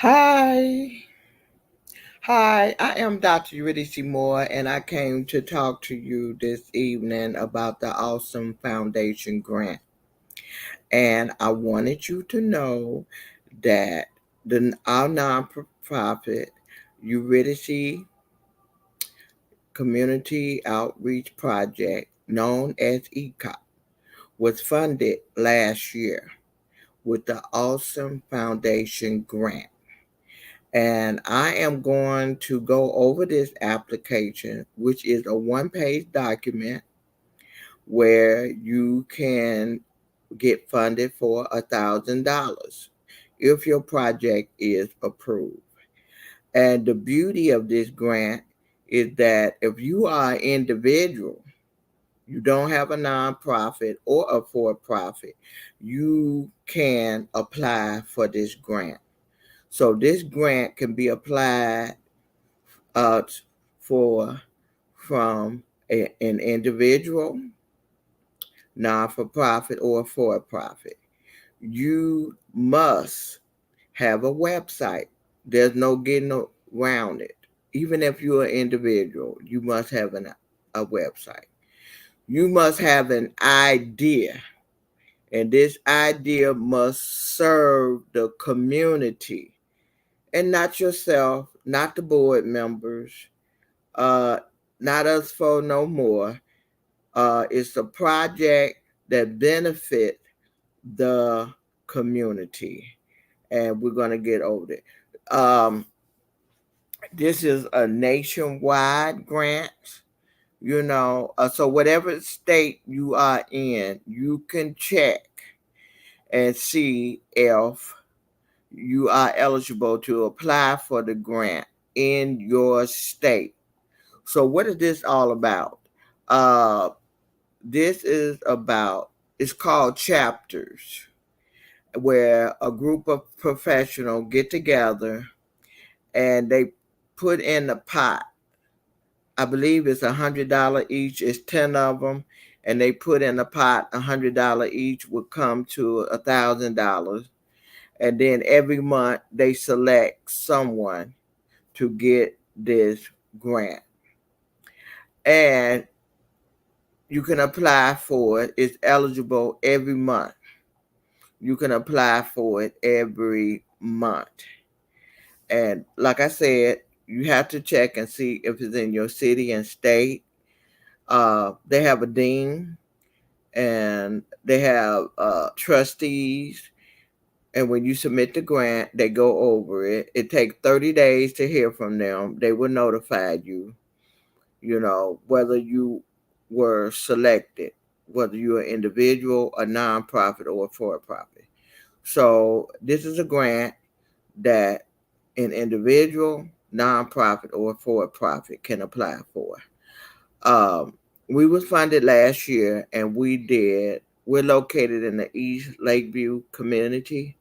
Hi. Hi, I am Dr. Eurydice Moore, and I came to talk to you this evening about the Awesome Foundation grant. And I wanted you to know that our nonprofit, Eurydice Community Outreach Project, known as ECOP, was funded last year with the Awesome Foundation grant. And I am going to go over this application, which is a one-page document where you can get funded for $1,000 if your project is approved. And the beauty of this grant is that if you are an individual, you don't have a nonprofit or a for-profit, you can apply for this grant. So this grant can be applied uh, for from an individual, non-for-profit, or for-profit. You must have a website. There's no getting around it. Even if you're an individual, you must have a website. You must have an idea, and this idea must serve the community and not yourself, not the board members, uh, not us for no more. It's a project that benefit the community, and we're gonna get over it. Um, this is a nationwide grant. So whatever state you are in, you can check and see if you are eligible to apply for the grant in your state. So what is this all about? Uh, this is about, it's called chapters, where a group of professionals get together and they put in a pot. I believe it's $100 each. It's 10 of them, and they put in a pot. $100 each would come to $1,000, and then every month they select someone to get this grant. And you can apply for it. It's eligible every month. You can apply for it every month. And like I said, you have to check and see if it's in your city and state. They have a dean and they have trustees. And when you submit the grant, they go over it. It takes 30 days to hear from them. They will notify you, whether you were selected, whether you're an individual, a nonprofit, or a for-profit. So this is a grant that an individual, nonprofit, or for-profit can apply for. Um, we was funded last year, and we're located in the East Lakeview community,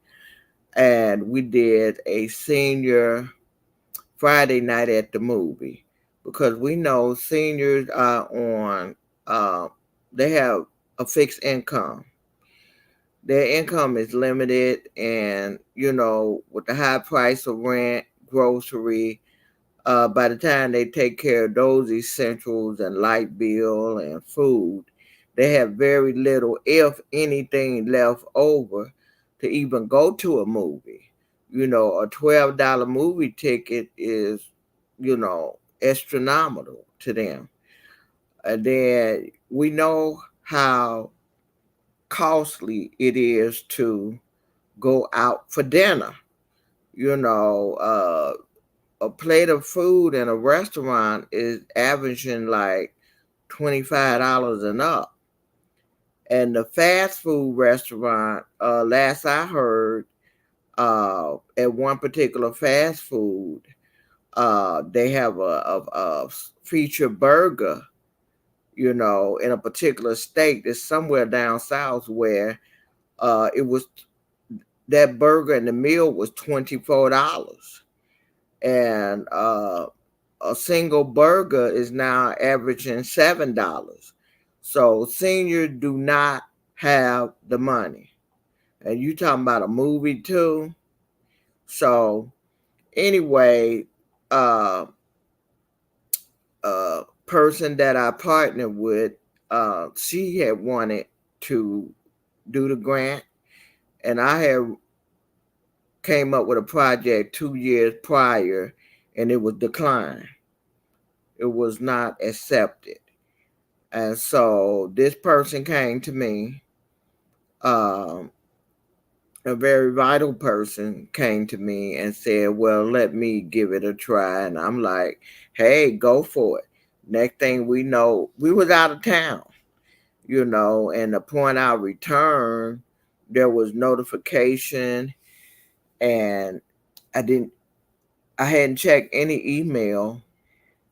and we did a senior Friday night at the movie because we know seniors are uh, they have a fixed income. Their income is limited, and with the high price of rent, grocery, by the time they take care of those essentials and light bill and food, they have very little, if anything, left over to even go to a movie. A $12 movie ticket is, astronomical to them. And then we know how costly it is to go out for dinner. You know, a plate of food in a restaurant is averaging like $25 and up. And the fast food restaurant, last I heard, at one particular fast food, they have a feature burger, in a particular state that's somewhere down south where it was that burger and the meal was $24. And a single burger is now averaging $7. So seniors do not have the money. And you talking about a movie too. So Anyway, uh, person that I partnered with, she had wanted to do the grant, and I had came up with a project 2 years prior, and it was declined. It was not accepted. And so this person came to me, um, a very vital person came to me and said, well, let me give it a try. And I'm like, hey, go for it. Next thing we know, we was out of town, and upon our return, there was notification, and I didn't I hadn't checked any email,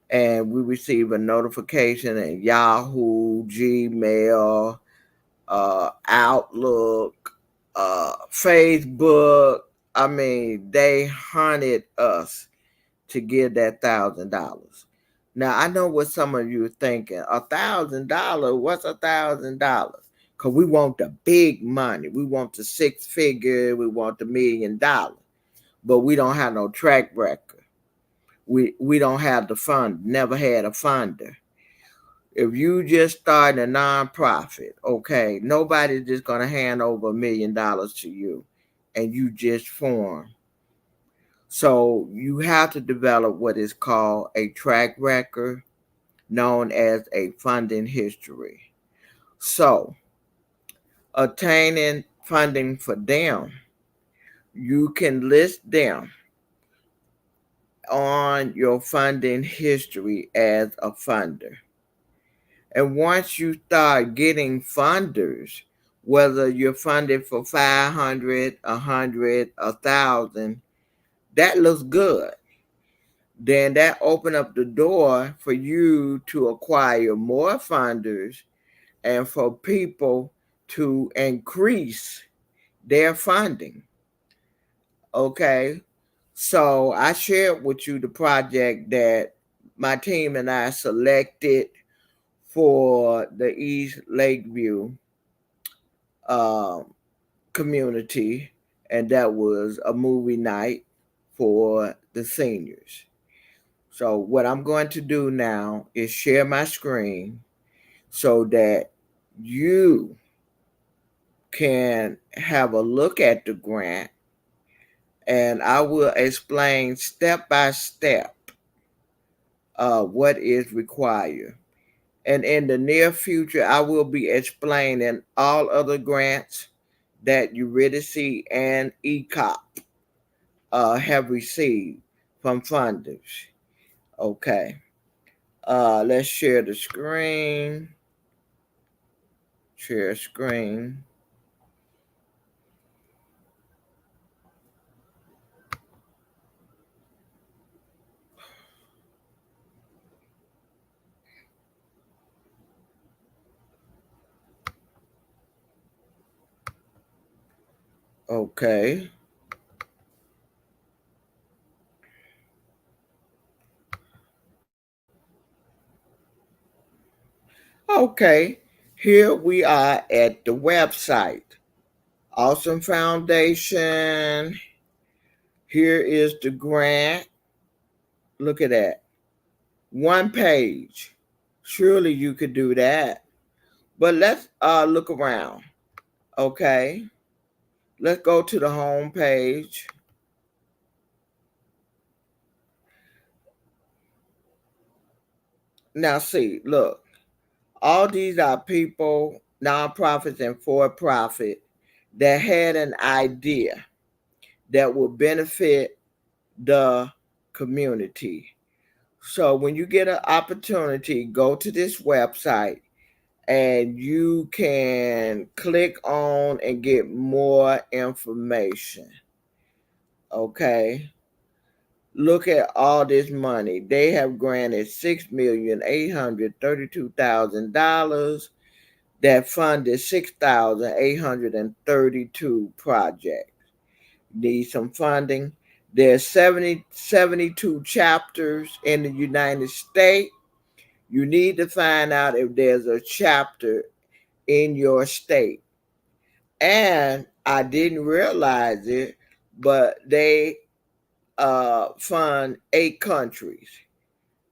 and we received a notification in Yahoo, Gmail, Outlook, Facebook. I mean, they hunted us to give that $1,000. Now I know what some of you are thinking. $1,000? What's $1,000? Because we want the big money. We want the six figure. We want the $1,000,000. But we don't have no track record. We don't have the fund. Never had a funder. If you just start a nonprofit, okay, nobody's just gonna hand over $1,000,000 to you, and you just form. So you have to develop what is called a track record, known as a funding history. So attaining funding for them, you can list them on your funding history as a funder. And once you start getting funders, whether you're funded for 500, 100, 1,000, that looks good. Then that open up the door for you to acquire more funders and for people to increase their funding. Okay. So I shared with you the project that my team and I selected for the East Lakeview community, and that was a movie night for the seniors. So what I'm going to do now is share my screen so that you can have a look at the grant, and I will explain step by step what is required. And in the near future, I will be explaining all other grants that Eurydice and ECOP have received from funders. Okay. Let's share the screen. Share screen. Okay. Okay. Here we are at the website. Awesome Foundation. Here is the grant. Look at that. One page. Surely you could do that. But let's look around. Okay. Let's go to the home page. Now see, look. All these are people, nonprofits and for-profit, that had an idea that will benefit the community. So when you get an opportunity, go to this website and you can click on and get more information. Okay. Look at all this money. They have granted $6,832,000 that funded 6,832 projects. Need some funding. There's 72 chapters in the United States. You need to find out if there's a chapter in your state. And I didn't realize it, but they fund 8 countries,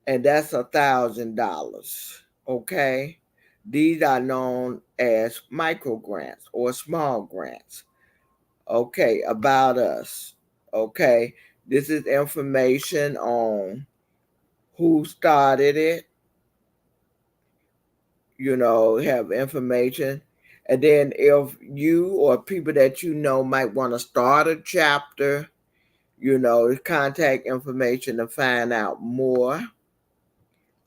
and that's $1,000. Okay, these are known as micro grants or small grants. Okay, about us. Okay, this is information on who started it. Have information. And then if you or people that you know might want to start a chapter, contact information to find out more.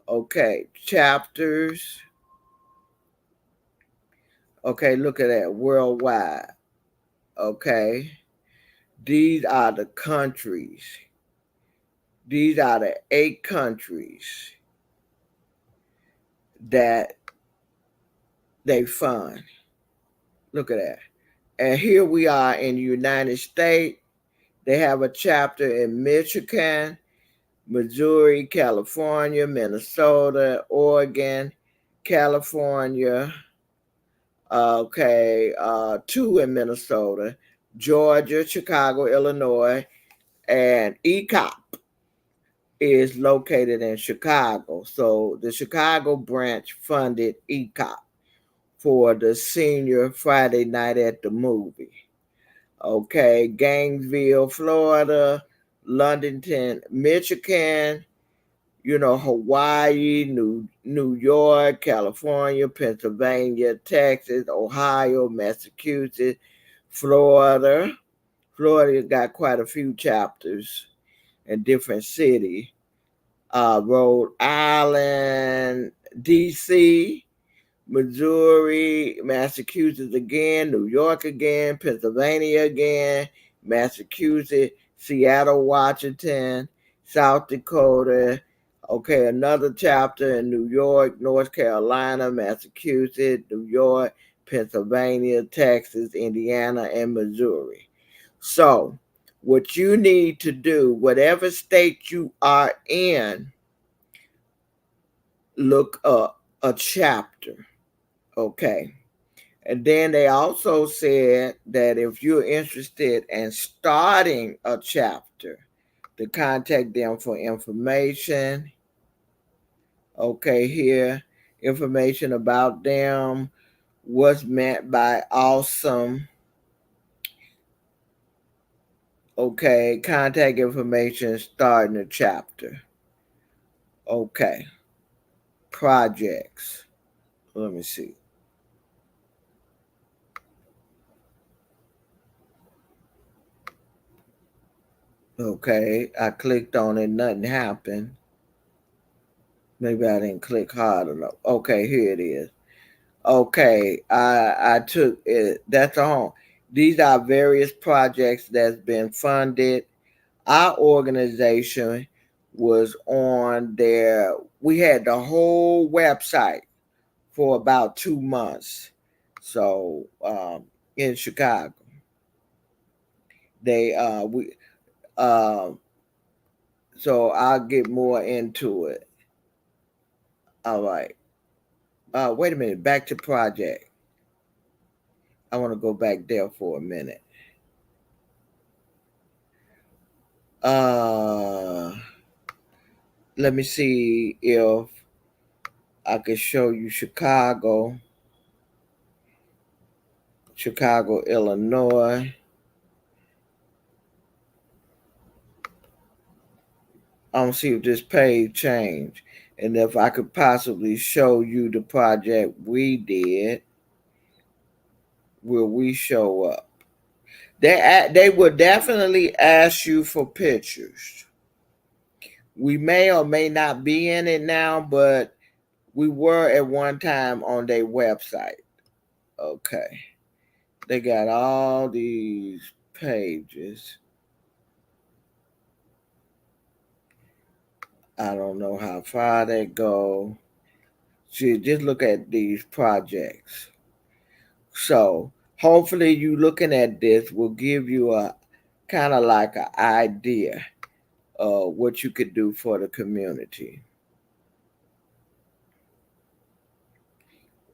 Okay, chapters. Okay, look at that, worldwide. Okay, these are the countries. These are the 8 countries that they fund. Look at that. And here we are in the United States. They have a chapter in Michigan, Missouri, California, Minnesota, Oregon, California. Okay, 2 in Minnesota, Georgia, Chicago, Illinois, and ECOP is located in Chicago. So the Chicago branch funded ECOP for the senior Friday night at the movie. Okay, Gainesville, Florida, Londonton, Michigan, Hawaii, New York, California, Pennsylvania, Texas, Ohio, Massachusetts, Florida. Florida got quite a few chapters in different cities. Rhode Island, DC, Missouri, Massachusetts again, New York again, Pennsylvania again, Massachusetts, Seattle, Washington, South Dakota. Okay, another chapter in New York, North Carolina, Massachusetts, New York, Pennsylvania, Texas, Indiana, and Missouri. So, what you need to do, whatever state you are in, look up a chapter. Okay. And then they also said that if you're interested in starting a chapter, to contact them for information. Okay, here, information about them, what's meant by awesome. Okay, contact information, starting a chapter. Okay, projects. Let me see. Okay, I clicked on it, nothing happened. Maybe I didn't click hard enough. Okay, here it is. Okay, I took it. That's all. These are various projects that's been funded. Our organization was on there. We had the whole website for about 2 months. So in Chicago, they we so I'll get more into it. All right. Wait a minute. Back to project. I want to go back there for a minute. Uh, Let me see if I could show you Chicago, Illinois. I don't see if this page changed. And if I could possibly show you the project we did, will we show up? They will definitely ask you for pictures. We may or may not be in it now, but we were at one time on their website. Okay. They got all these pages. I don't know how far they go. See, just look at these projects. So hopefully you looking at this will give you a kind of like an idea of what you could do for the community.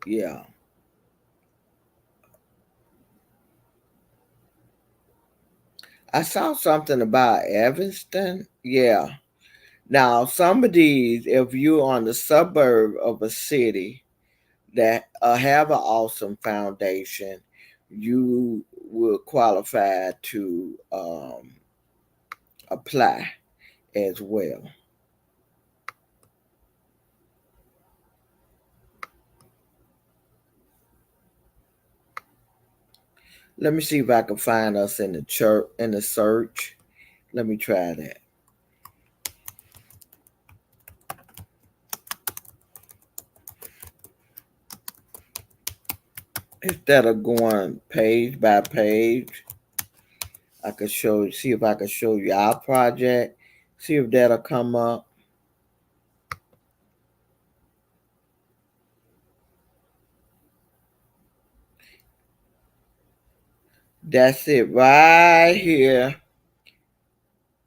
Yeah. I saw something about Evanston. Yeah. Now, some of these, if you're on the suburb of a city that have an awesome foundation, you will qualify to apply as well. Let me see if I can find us in the church in the search. Let me try that. Instead of going page by page, I could see if I could show you our project, see if that'll come up. That's it right here.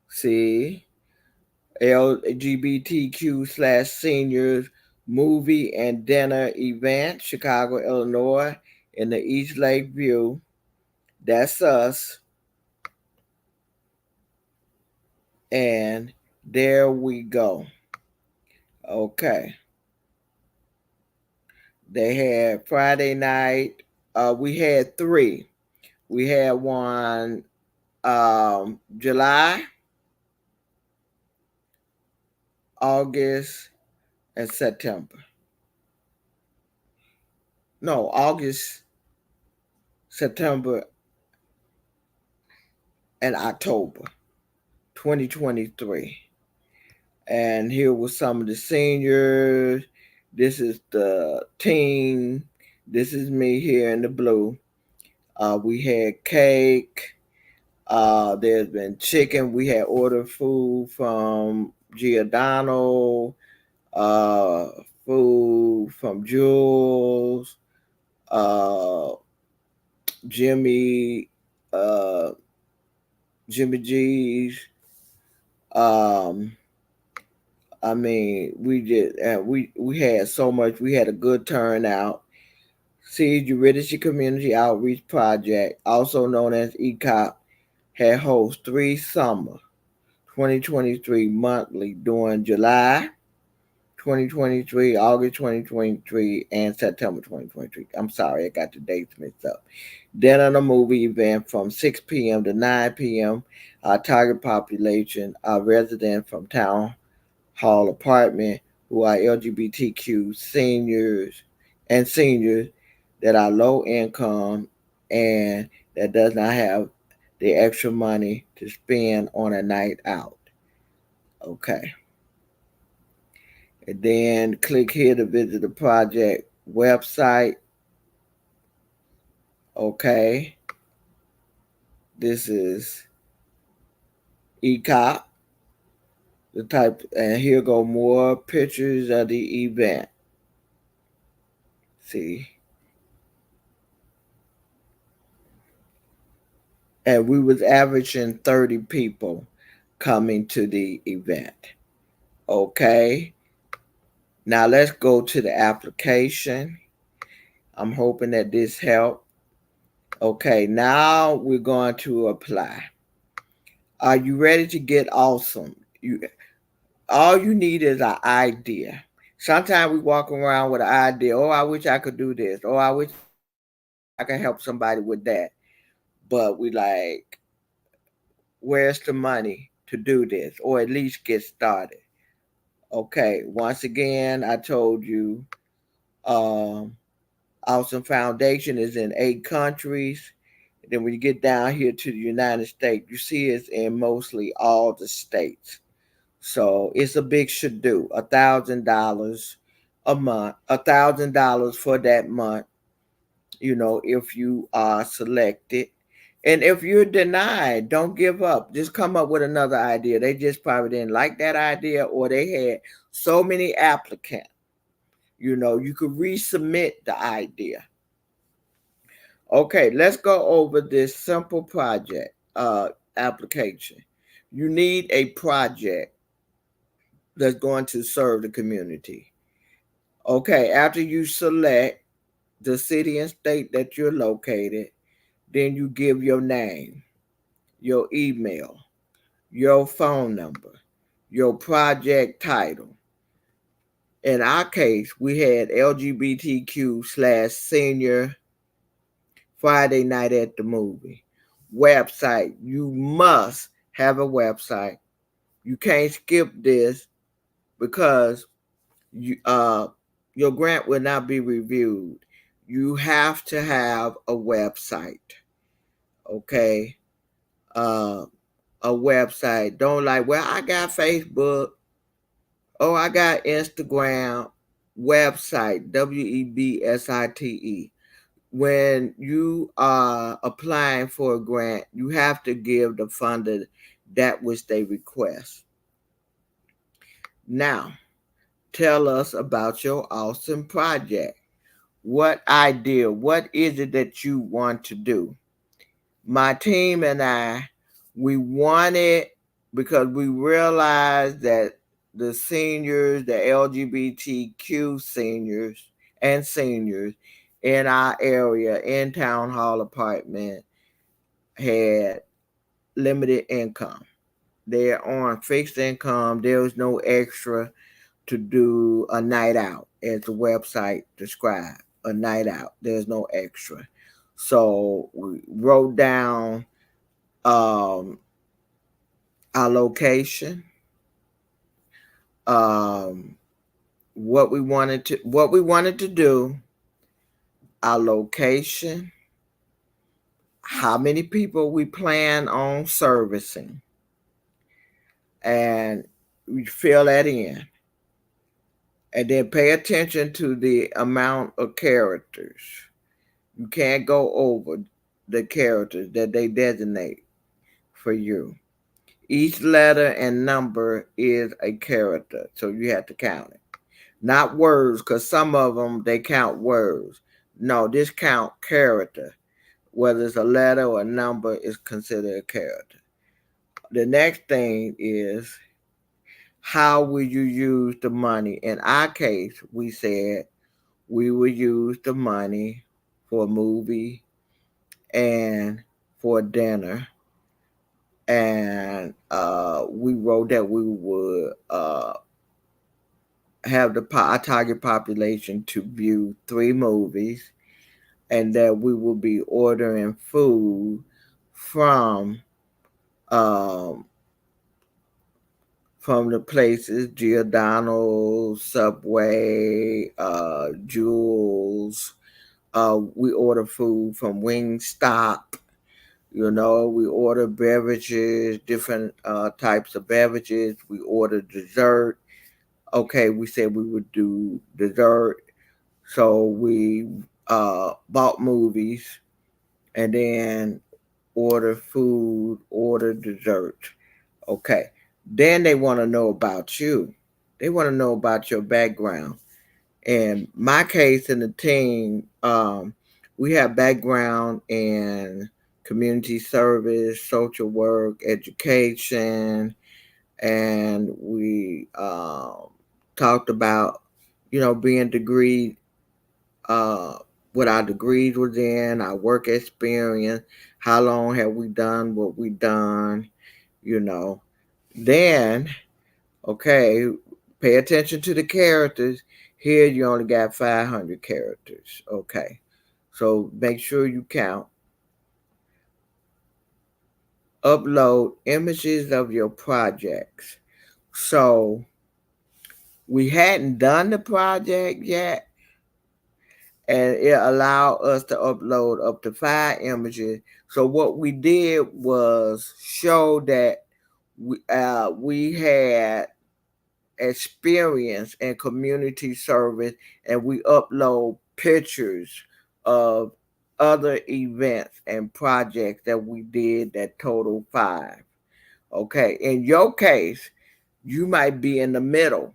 See, LGBTQ/seniors movie and dinner event, Chicago, Illinois, in the East Lake View. That's us. And there we go. Okay. They had Friday night. We had three. We had one July, August, and September. No, August, September, and October 2023. And here was some of the seniors. This is the team. This is me here in the blue. We had cake. There's been chicken. We had ordered food from Giordano, uh, food from Jules, uh, Jimmy, uh, Jimmy G's. Um, I mean, we had so much. We had a good turnout. See, Eurydice Community Outreach Project, also known as ECOP, had host 3 summer 2023 monthly during July 2023, August 2023, and September 2023. I'm sorry, I got the dates mixed up. Then on a movie event from 6 p.m. to 9 p.m. Our target population are residents from Town Hall Apartment who are LGBTQ seniors that are low income and that does not have the extra money to spend on a night out. Okay. And then click here to visit the project website. Okay. This is ECOP. The type, and here go more pictures of the event. See. And we was averaging 30 people coming to the event. Okay. Now let's go to the application. I'm hoping that this helped. Okay, now we're going to apply. Are you ready to get awesome? All you need is an idea. Sometimes we walk around with an idea. Oh, I wish I could do this. Oh, I wish I could help somebody with that. But we like, where's the money to do this, or at least get started? Okay. Once again, I told you, um, Awesome Foundation is in 8 countries. Then when you get down here to the United States, you see it's in mostly all the states. So it's a big should do. $1,000 a month, $1,000 for that month. If you are selected. And if you're denied, don't give up. Just come up with another idea. They just probably didn't like that idea, or they had so many applicants. You could resubmit the idea. Okay, let's go over this simple project application. You need a project that's going to serve the community. Okay, after you select the city and state that you're located, then you give your name. your email, your phone number, your project title. In our case, we had LGBTQ/senior Friday night at the movie. Website. You must have a website. You can't skip this because your grant will not be reviewed. You have to have a website. Okay. Uh, a website. Don't like, well, I got Facebook. Oh, I got Instagram. Website. WEBSITE. When you are applying for a grant, you have to give the funder that which they request. Now, tell us about your awesome project. What idea? What is it that you want to do? My team and I, we wanted, because we realized that the seniors, the LGBTQ seniors and seniors in our area, in Town Hall Apartment, had limited income. They're on fixed income. There was no extra to do a night out, as the website described. A night out. There's no extra. So we wrote down our location, um, what we wanted to do, our location, how many people we plan on servicing, and we fill that in. And then pay attention to the amount of characters. You can't go over the characters that they designate for you. Each letter and number is a character, so you have to count it. Not words, because some of them, they count words. No, this count character. Whether it's a letter or a number is considered a character. The next thing is, how will you use the money? In our case, we said we would use the money for a movie and for dinner. And we wrote that we would have our target population to view 3 movies, and that we will be ordering food from um, from the places: Giordano's, Subway, Jules. We order food from Wingstop. We order beverages, different types of beverages. We order dessert. Okay, we said we would do dessert. So we bought movies and then order food, order dessert. Okay. Then they want to know about you. They want to know about your background. In my case, in the team, we have background in community service, social work, education, and we talked about, being degree, uh, what our degrees was in, our work experience, how long have we done what we done, you know. Then, okay, pay attention to the characters. Here you only got 500 characters. Okay. So make sure you count. Upload images of your projects. So we hadn't done the project yet, and it allowed us to upload up to 5 images. So what we did was show that we had experience in community service, and we upload pictures of other events and projects that we did that total 5. Okay, in your case, you might be in the middle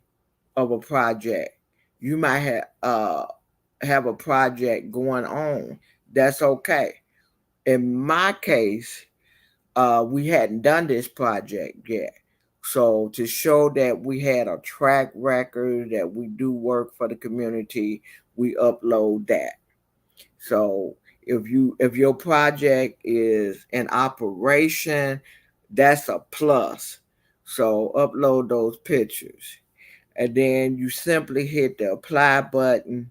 of a project. You might have a project going on. That's okay. In my case, we hadn't done this project yet. So to show that we had a track record, that we do work for the community, we upload that. So If your project is in operation, that's a plus. So upload those pictures. And then you simply hit the apply button.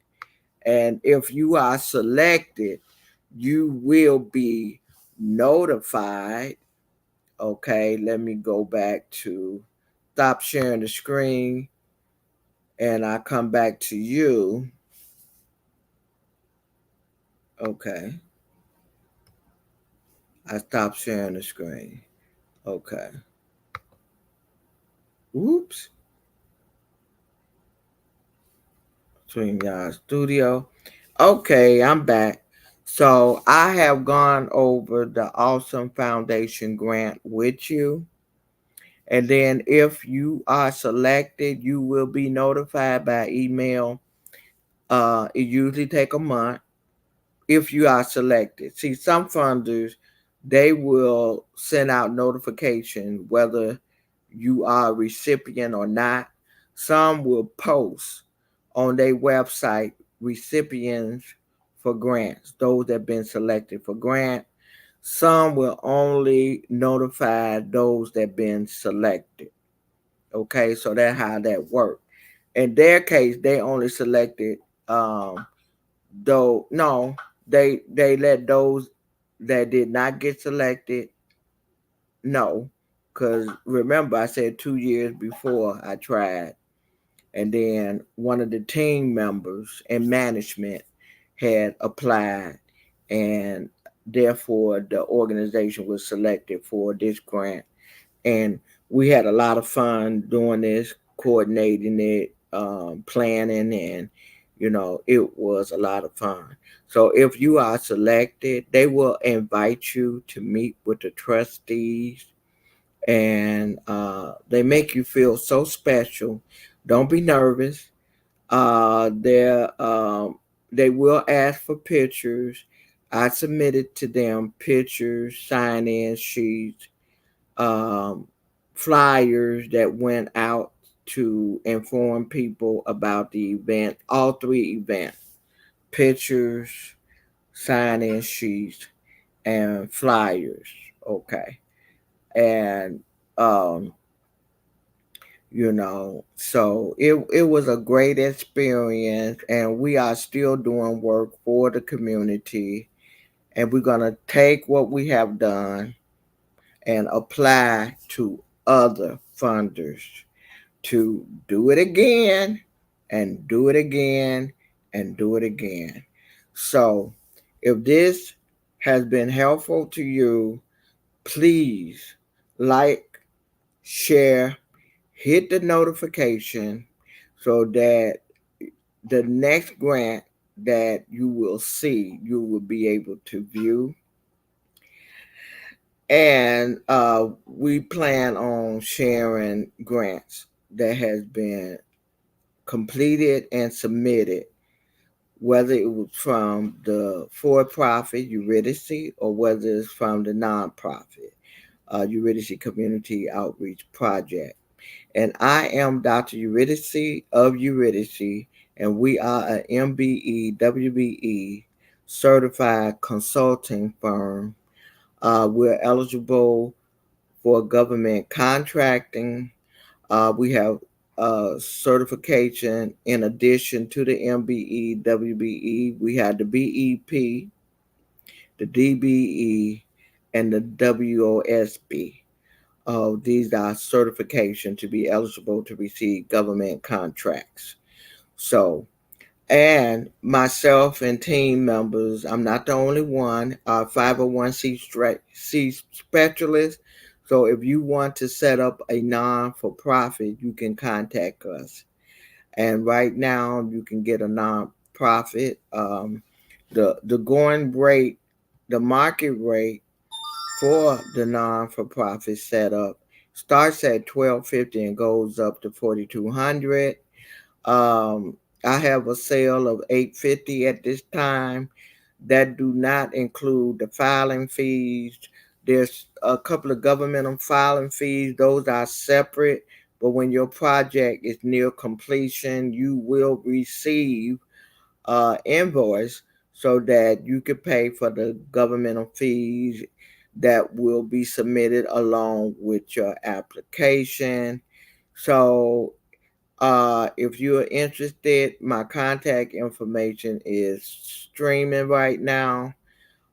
And if you are selected, you will be notified. Okay, let me go back to stop sharing the screen and I come back to you. Okay, I stopped sharing the screen. Okay, whoops. StreamYard Studio. Okay, I'm back. So I have gone over the Awesome Foundation grant with you. And then if you are selected, you will be notified by email. It usually take a month if you are selected. See, some funders, they will send out notification whether you are a recipient or not. Some will post on their website recipients for grants, those that have been selected for grant. Some will only notify those that have been selected. Okay, so that's how that works. In their case, they only selected though no, they let those that did not get selected know. Cause remember I said 2 years before I tried, and then one of the team members and management had applied, and therefore the organization was selected for this grant. And we had a lot of fun doing this, coordinating it, planning, and it was a lot of fun. So if you are selected, they will invite you to meet with the trustees, and they make you feel so special. Don't be nervous. They will ask for pictures. I submitted to them pictures, sign-in sheets, um, flyers that went out to inform people about the event, all three events: pictures, sign-in sheets, and flyers. Okay, and um, so it was a great experience, and we are still doing work for the community, and we're gonna take what we have done and apply to other funders to do it again and do it again and do it again. So, if this has been helpful to you, please like, share, hit the notification so that the next grant that you will see, you will be able to view. And we plan on sharing grants that has been completed and submitted, whether it was from the for-profit Eurydice or whether it's from the nonprofit Eurydice Community Outreach Project. And I am Dr. Eurydice of Eurydice, and we are an MBE WBE certified consulting firm. We're eligible for government contracting. We have certification in addition to the MBE, WBE. We have the BEP, the DBE, and the WOSB. These are certification to be eligible to receive government contracts. So, and myself and team members, I'm not the only one, 501c specialist. So if you want to set up a non-for-profit, you can contact us. And right now, you can get a non-profit. The going rate, the market rate for the non-for-profit setup starts at $1,250 and goes up to $4,200. I have a sale of $850 at this time. That do not include the filing fees. There's a couple of governmental filing fees. Those are separate. But when your project is near completion, you will receive invoice so that you can pay for the governmental fees that will be submitted along with your application. So if you're interested, my contact information is streaming right now.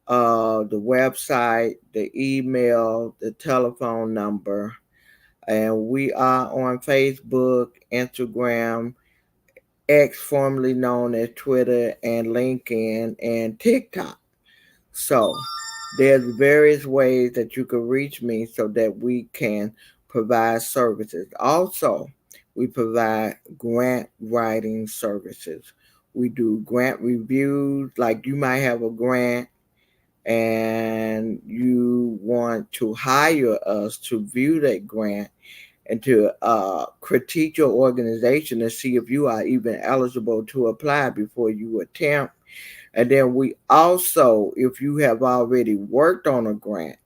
The website, the email, the telephone number, and we are on Facebook, Instagram, X, formerly known as Twitter, and LinkedIn, and TikTok. So there's various ways that you can reach me so that we can provide services. Also, we provide grant writing services. We do grant reviews, like you might have a grant and you want to hire us to view that grant and to critique your organization and see if you are even eligible to apply before you attempt. And then we also, if you have already worked on a grant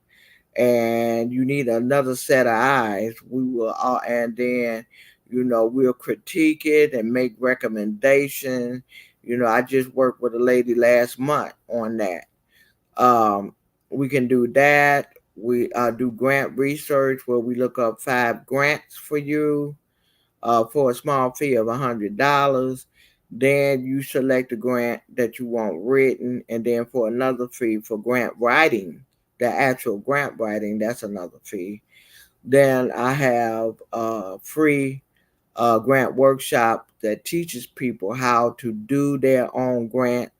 and you need another set of eyes, we will, and then, we'll critique it and make recommendations. I just worked with a lady last month on that. Um, we can do that. We do grant research where we look up 5 grants for you for a small fee of $100. Then you select the grant that you want written, and then for another fee for grant writing, the actual grant writing, that's another fee. Then I have a free grant workshop that teaches people how to do their own grant,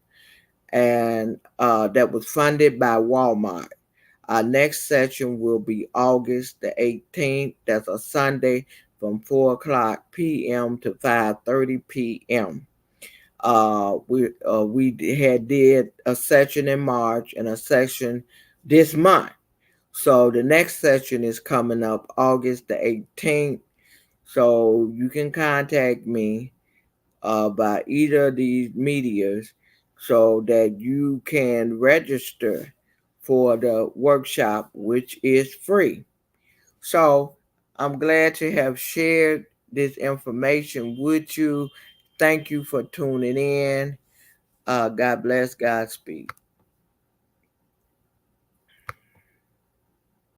and that was funded by Walmart. Our next session will be August the 18th. That's a Sunday from 4 o'clock p.m. to 5:30 p.m. We had did a session in March and a session this month. So the next session is coming up August the 18th. So you can contact me by either of these medias so that you can register for the workshop, which is free. So I'm glad to have shared this information with you. Thank you for tuning in. God bless, Godspeed.